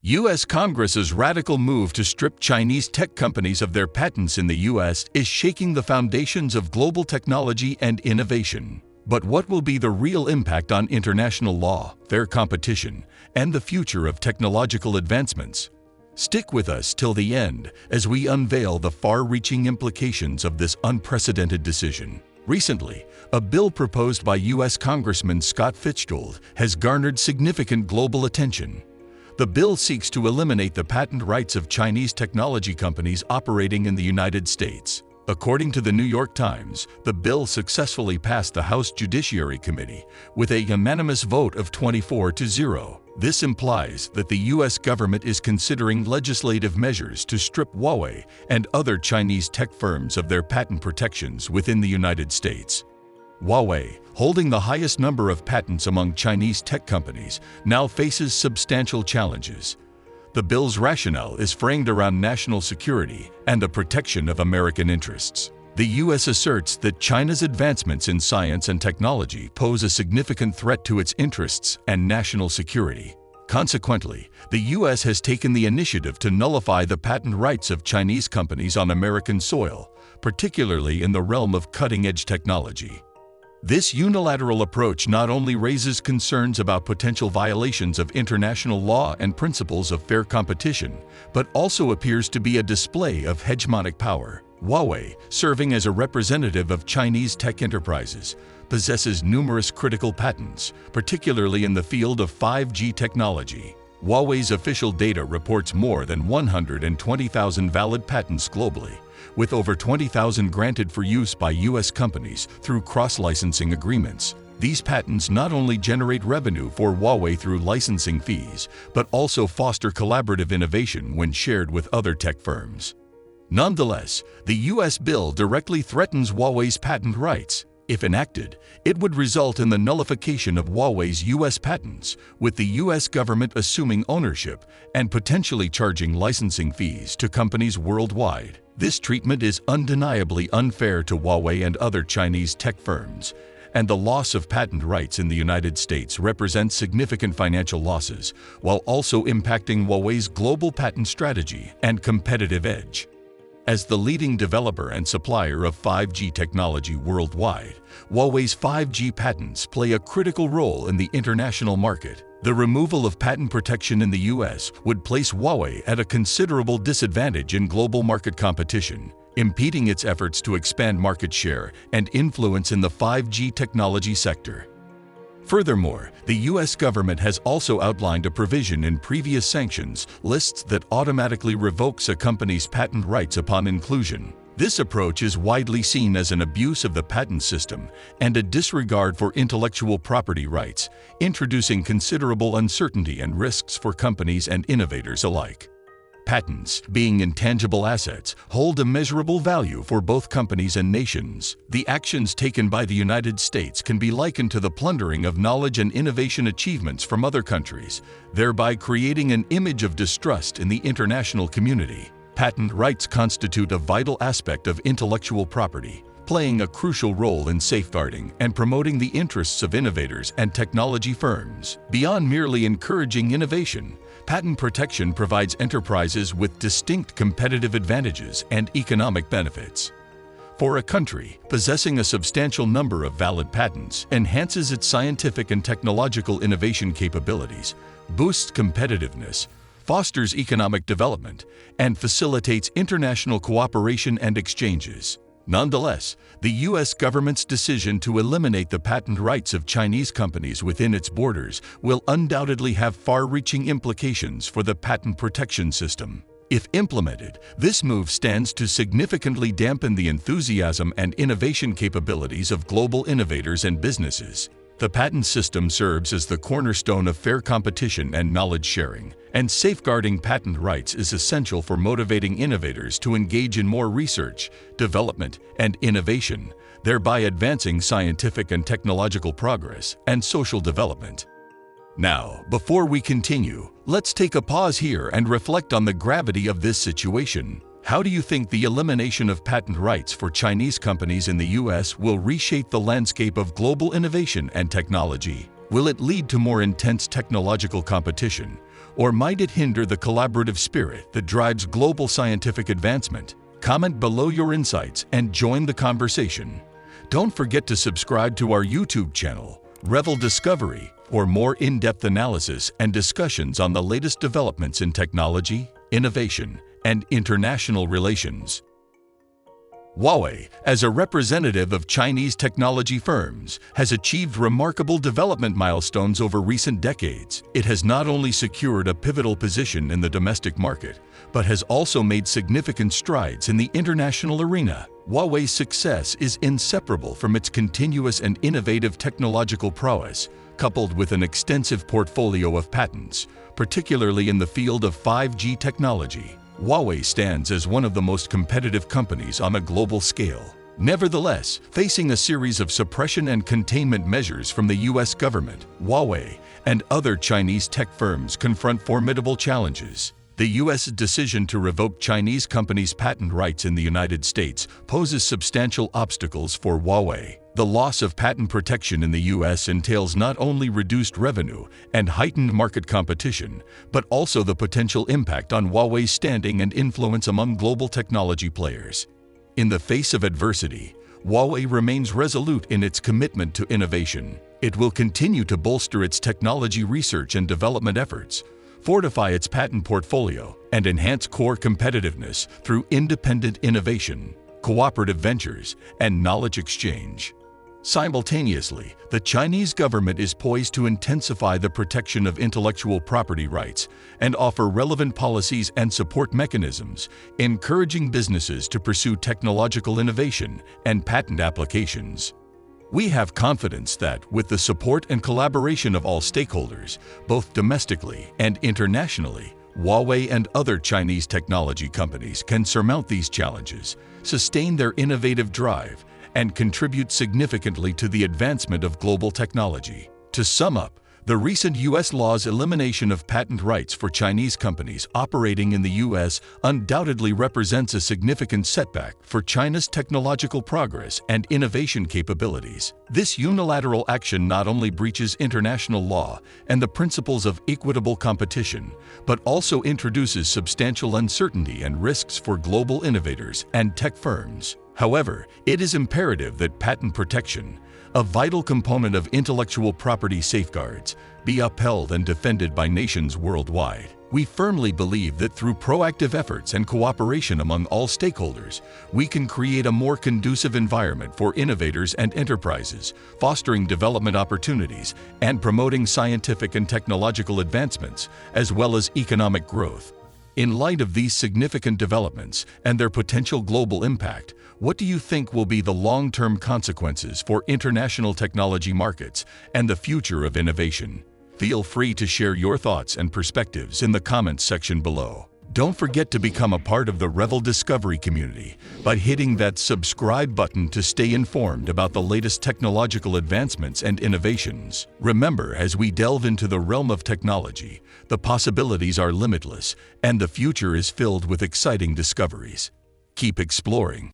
US Congress's radical move to strip Chinese tech companies of their patents in the US is shaking the foundations of global technology and innovation. But what will be the real impact on international law, fair competition, and the future of technological advancements? Stick with us till the end as we unveil the far-reaching implications of this unprecedented decision. Recently, a bill proposed by US Congressman Scott Fitzjold has garnered significant global attention. The bill seeks to eliminate the patent rights of Chinese technology companies operating in the United States. According to the New York Times, the bill successfully passed the House Judiciary Committee with a unanimous vote of 24-0. This implies that the U.S. government is considering legislative measures to strip Huawei and other Chinese tech firms of their patent protections within the United States. Huawei, holding the highest number of patents among Chinese tech companies, now faces substantial challenges. The bill's rationale is framed around national security and the protection of American interests. The U.S. asserts that China's advancements in science and technology pose a significant threat to its interests and national security. Consequently, the U.S. has taken the initiative to nullify the patent rights of Chinese companies on American soil, particularly in the realm of cutting-edge technology. This unilateral approach not only raises concerns about potential violations of international law and principles of fair competition, but also appears to be a display of hegemonic power. Huawei, serving as a representative of Chinese tech enterprises, possesses numerous critical patents, particularly in the field of 5G technology. Huawei's official data reports more than 120,000 valid patents globally, with over 20,000 granted for use by U.S. companies through cross-licensing agreements. These patents not only generate revenue for Huawei through licensing fees, but also foster collaborative innovation when shared with other tech firms. Nonetheless, the U.S. bill directly threatens Huawei's patent rights. If enacted, it would result in the nullification of Huawei's U.S. patents, with the U.S. government assuming ownership and potentially charging licensing fees to companies worldwide. This treatment is undeniably unfair to Huawei and other Chinese tech firms, and the loss of patent rights in the United States represents significant financial losses, while also impacting Huawei's global patent strategy and competitive edge. As the leading developer and supplier of 5G technology worldwide, Huawei's 5G patents play a critical role in the international market. The removal of patent protection in the U.S. would place Huawei at a considerable disadvantage in global market competition, impeding its efforts to expand market share and influence in the 5G technology sector. Furthermore, the U.S. government has also outlined a provision in previous sanctions lists that automatically revokes a company's patent rights upon inclusion. This approach is widely seen as an abuse of the patent system and a disregard for intellectual property rights, introducing considerable uncertainty and risks for companies and innovators alike. Patents, being intangible assets, hold immeasurable value for both companies and nations. The actions taken by the United States can be likened to the plundering of knowledge and innovation achievements from other countries, thereby creating an image of distrust in the international community. Patent rights constitute a vital aspect of intellectual property, playing a crucial role in safeguarding and promoting the interests of innovators and technology firms. Beyond merely encouraging innovation, patent protection provides enterprises with distinct competitive advantages and economic benefits. For a country, possessing a substantial number of valid patents enhances its scientific and technological innovation capabilities, boosts competitiveness, fosters economic development, and facilitates international cooperation and exchanges. Nonetheless, the U.S. government's decision to eliminate the patent rights of Chinese companies within its borders will undoubtedly have far-reaching implications for the patent protection system. If implemented, this move stands to significantly dampen the enthusiasm and innovation capabilities of global innovators and businesses. The patent system serves as the cornerstone of fair competition and knowledge sharing, and safeguarding patent rights is essential for motivating innovators to engage in more research, development, and innovation, thereby advancing scientific and technological progress and social development. Now, before we continue, let's take a pause here and reflect on the gravity of this situation. How do you think the elimination of patent rights for Chinese companies in the U.S. will reshape the landscape of global innovation and technology? Will it lead to more intense technological competition, Or might it hinder the collaborative spirit that drives global scientific advancement? Comment below your insights and join the conversation. Don't forget to subscribe to our YouTube channel, RlD Discovery, for more in-depth analysis and discussions on the latest developments in technology, innovation, and international relations. Huawei, as a representative of Chinese technology firms, has achieved remarkable development milestones over recent decades. It has not only secured a pivotal position in the domestic market, but has also made significant strides in the international arena. Huawei's success is inseparable from its continuous and innovative technological prowess, coupled with an extensive portfolio of patents, particularly in the field of 5G technology. Huawei stands as one of the most competitive companies on a global scale. Nevertheless, facing a series of suppression and containment measures from the US government, Huawei and other Chinese tech firms confront formidable challenges. The US decision to revoke Chinese companies' patent rights in the United States poses substantial obstacles for Huawei. The loss of patent protection in the US entails not only reduced revenue and heightened market competition, but also the potential impact on Huawei's standing and influence among global technology players. In the face of adversity, Huawei remains resolute in its commitment to innovation. It will continue to bolster its technology research and development efforts, fortify its patent portfolio, and enhance core competitiveness through independent innovation, cooperative ventures, and knowledge exchange. Simultaneously, the Chinese government is poised to intensify the protection of intellectual property rights and offer relevant policies and support mechanisms, encouraging businesses to pursue technological innovation and patent applications. We have confidence that, with the support and collaboration of all stakeholders, both domestically and internationally, Huawei and other Chinese technology companies can surmount these challenges, sustain their innovative drive, and contribute significantly to the advancement of global technology. To sum up, the recent U.S. law's elimination of patent rights for Chinese companies operating in the U.S. undoubtedly represents a significant setback for China's technological progress and innovation capabilities. This unilateral action not only breaches international law and the principles of equitable competition, but also introduces substantial uncertainty and risks for global innovators and tech firms. However, it is imperative that patent protection, a vital component of intellectual property safeguards, be upheld and defended by nations worldwide. We firmly believe that through proactive efforts and cooperation among all stakeholders, we can create a more conducive environment for innovators and enterprises, fostering development opportunities and promoting scientific and technological advancements, as well as economic growth. In light of these significant developments and their potential global impact, what do you think will be the long-term consequences for international technology markets and the future of innovation? Feel free to share your thoughts and perspectives in the comments section below. Don't forget to become a part of the RlD Discovery community by hitting that subscribe button to stay informed about the latest technological advancements and innovations. Remember, as we delve into the realm of technology, the possibilities are limitless and the future is filled with exciting discoveries. Keep exploring.